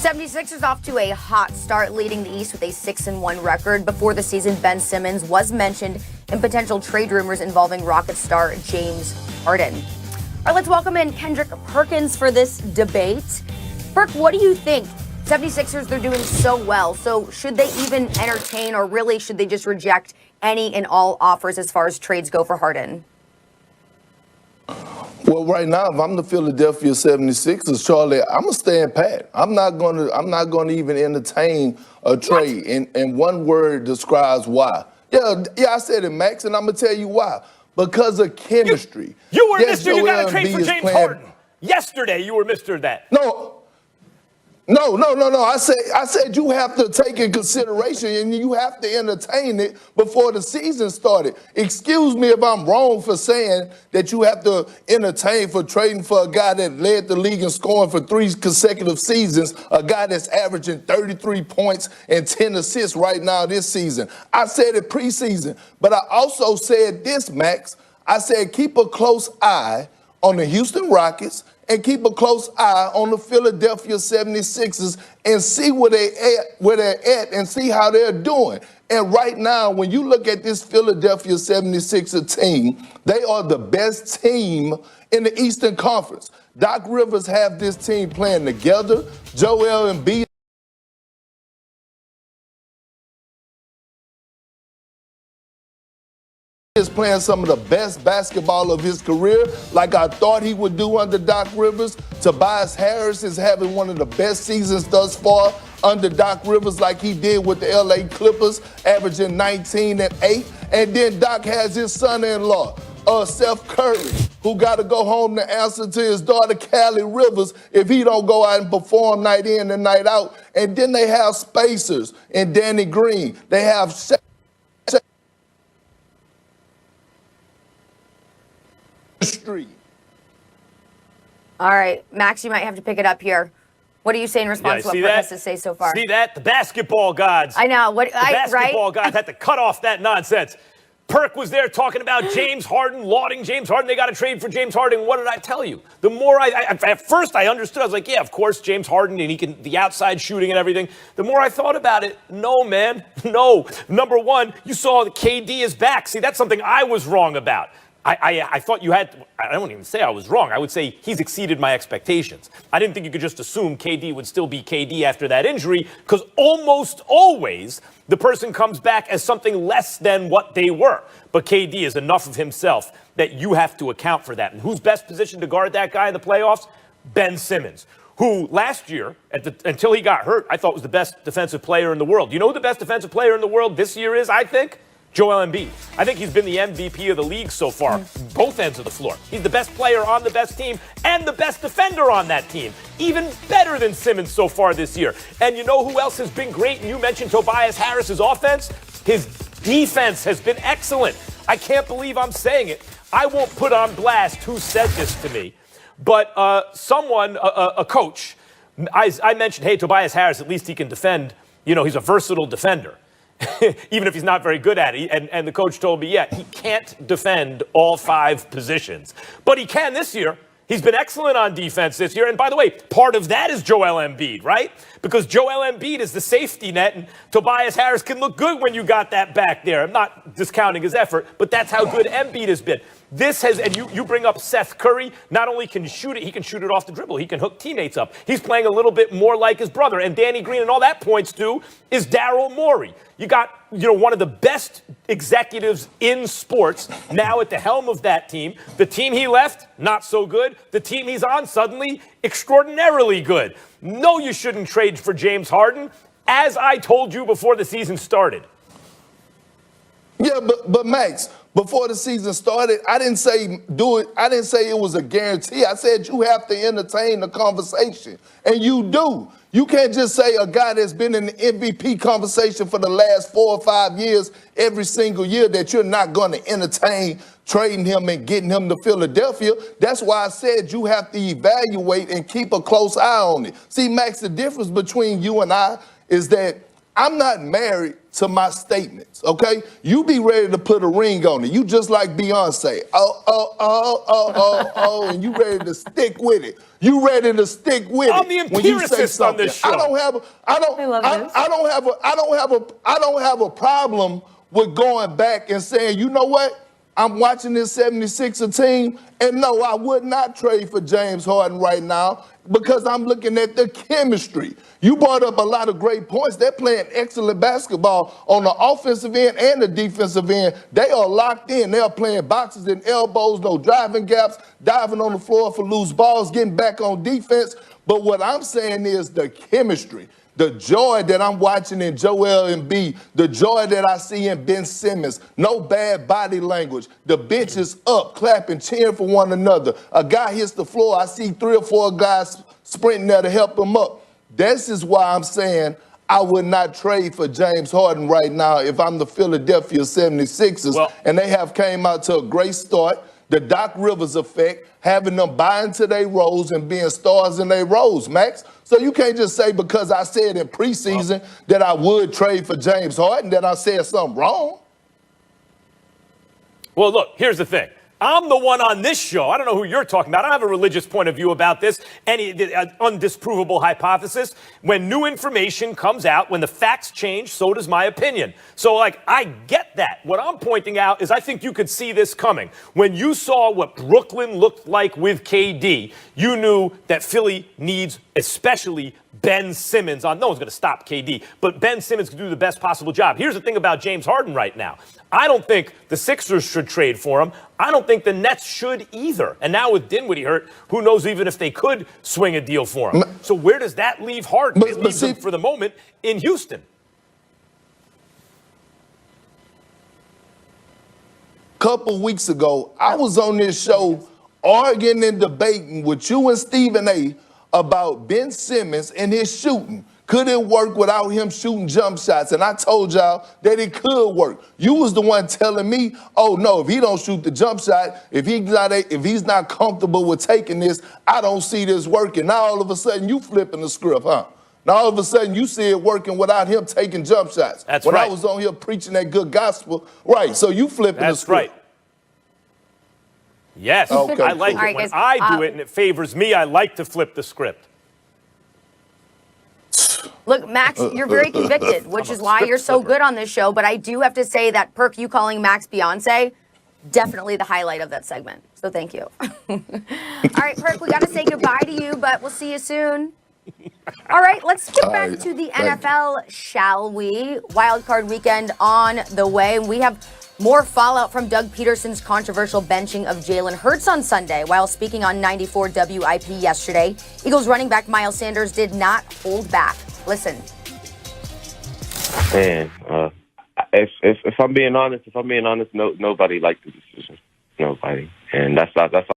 76ers off to a hot start, leading the East with a 6-1 record. Before the season, Ben Simmons was mentioned in potential trade rumors involving Rockets star James Harden. All right, let's welcome in Kendrick Perkins for this debate. Perk, what do you think? 76ers, they're doing so well. So should they even entertain, or really should they just reject any and all offers as far as trades go for Harden? Well, right now, if I'm the Philadelphia 76ers, Charlie, I'm gonna stand pat. I'm not gonna even entertain a trade. And one word describes why. Yeah, I said it, Max, and I'm gonna tell you why. Because of chemistry. You were Mr. You got to trade for James Harden. Yesterday, you were Mr. That. No. I said you have to take in consideration and you have to entertain it before the season started. Excuse me if I'm wrong for saying that you have to entertain for trading for a guy that led the league in scoring for 3 consecutive seasons, a guy that's averaging 33 points and 10 assists right now this season. I said it preseason, but I also said this, Max. I said keep a close eye on the Houston Rockets and keep a close eye on the Philadelphia 76ers and see where they're at and see how they're doing. And right now, when you look at this Philadelphia 76er team, they are the best team in the Eastern Conference. Doc Rivers have this team playing together. Joel Embiid is playing some of the best basketball of his career, like I thought he would do under Doc Rivers. Tobias Harris is having one of the best seasons thus far under Doc Rivers, like he did with the LA Clippers, averaging 19 and 8. And then Doc has his son-in-law, Seth Curry, who got to go home to answer to his daughter, Callie Rivers, if he don't go out and perform night in and night out. And then they have spacers and Danny Green. They have street. All right, Max, you might have to pick it up here. What do you say in response to what Perk has to say so far? See that? The basketball gods. I know. The basketball gods had to cut off that nonsense. Perk was there talking about James Harden, lauding James Harden. They got to trade for James Harden. What did I tell you? The more at first I understood, I was like, yeah, of course, James Harden, and he can, the outside shooting and everything. The more I thought about it, no, man, no. Number one, you saw the KD is back. See, that's something I was wrong about. I thought you had, I don't even say I was wrong. I would say he's exceeded my expectations. I didn't think you could just assume KD would still be KD after that injury, because almost always the person comes back as something less than what they were. But KD is enough of himself that you have to account for that. And who's best positioned to guard that guy in the playoffs? Ben Simmons, who last year, until he got hurt, I thought was the best defensive player in the world. You know who the best defensive player in the world this year is, I think? Joel Embiid. I think he's been the MVP of the league so far, both ends of the floor. He's the best player on the best team and the best defender on that team. Even better than Simmons so far this year. And you know who else has been great? And you mentioned Tobias Harris's offense. His defense has been excellent. I can't believe I'm saying it. I won't put on blast who said this to me, but someone, a coach, I mentioned, hey, Tobias Harris, at least he can defend. You know, he's a versatile defender. Even if he's not very good at it. And the coach told me, yeah, he can't defend all 5 positions. But he can this year. He's been excellent on defense this year. And by the way, part of that is Joel Embiid, right? Because Joel Embiid is the safety net, and Tobias Harris can look good when you got that back there. I'm not discounting his effort, but that's how good Embiid has been. This has, and you bring up Seth Curry, not only can shoot it, he can shoot it off the dribble. He can hook teammates up. He's playing a little bit more like his brother. And Danny Green, and all that points to is Daryl Morey. You got, one of the best executives in sports now at the helm of that team. The team he left, not so good. The team he's on, suddenly extraordinarily good. No, you shouldn't trade for James Harden, as I told you before the season started. Yeah, but Max, before the season started, I didn't say do it. I didn't say it was a guarantee. I said you have to entertain the conversation, and you do. You can't just say a guy that's been in the MVP conversation for the last 4 or 5 years, every single year, that you're not going to entertain trading him and getting him to Philadelphia. That's why I said you have to evaluate and keep a close eye on it. See, Max, the difference between you and I is that I'm not married to my statements, okay? You be ready to put a ring on it. You just like Beyonce. And you ready to stick with it. You ready to stick with it. I'm the when you say empiricist on something. this show. I don't have a problem with going back and saying, you know what? I'm watching this 76er team, and no, I would not trade for James Harden right now because I'm looking at the chemistry. You brought up a lot of great points. They're playing excellent basketball on the offensive end and the defensive end. They are locked in. They are playing boxes and elbows, no driving gaps, diving on the floor for loose balls, getting back on defense. But what I'm saying is the chemistry. The joy that I'm watching in Joel Embiid, the joy that I see in Ben Simmons, no bad body language. The bench is up, clapping, cheering for one another. A guy hits the floor, I see 3 or 4 guys sprinting there to help him up. This is why I'm saying I would not trade for James Harden right now if I'm the Philadelphia 76ers. And they have came out to a great start. The Doc Rivers effect, having them buy into their roles and being stars in their roles, Max. So you can't just say because I said in preseason that I would trade for James Harden that I said something wrong. Well, look, here's the thing. I'm the one on this show. I don't know who you're talking about. I don't have a religious point of view about this, any undisprovable hypothesis. When new information comes out, when the facts change, so does my opinion. So, I get that. What I'm pointing out is I think you could see this coming. When you saw what Brooklyn looked like with KD, you knew that Philly needs especially Ben Simmons. No one's going to stop KD, but Ben Simmons can do the best possible job. Here's the thing about James Harden right now. I don't think the Sixers should trade for him. I don't think the Nets should either. And now with Dinwiddie hurt, who knows even if they could swing a deal for him. So where does that leave Harden? It leaves him, for the moment, in Houston. Couple weeks ago, I was on this show arguing and debating with you and Stephen A. about Ben Simmons and his shooting. Could it work without him shooting jump shots? And I told y'all that it could work. You was the one telling me, oh no, if he don't shoot the jump shot, if he's not comfortable with taking this, I don't see this working. Now all of a sudden you flipping the script, huh? Now all of a sudden you see it working without him taking jump shots. That's when right. I was on here preaching that good gospel, right? So you flipping the script. That's right. Yes, okay, I like cool. it. When I do it and it favors me, I like to flip the script. Look, Max, you're very convicted, which is why you're so good on this show. But I do have to say that Perk, you calling Max Beyonce, definitely the highlight of that segment. So thank you. All right, Perk, we got to say goodbye to you, but we'll see you soon. All right, let's get back to the NFL, shall we? Wild Card weekend on the way. We have more fallout from Doug Peterson's controversial benching of Jalen Hurts on Sunday. While speaking on 94 WIP yesterday, Eagles running back Miles Sanders did not hold back. Listen. Man, if I'm being honest, nobody liked the decision. Nobody, and that's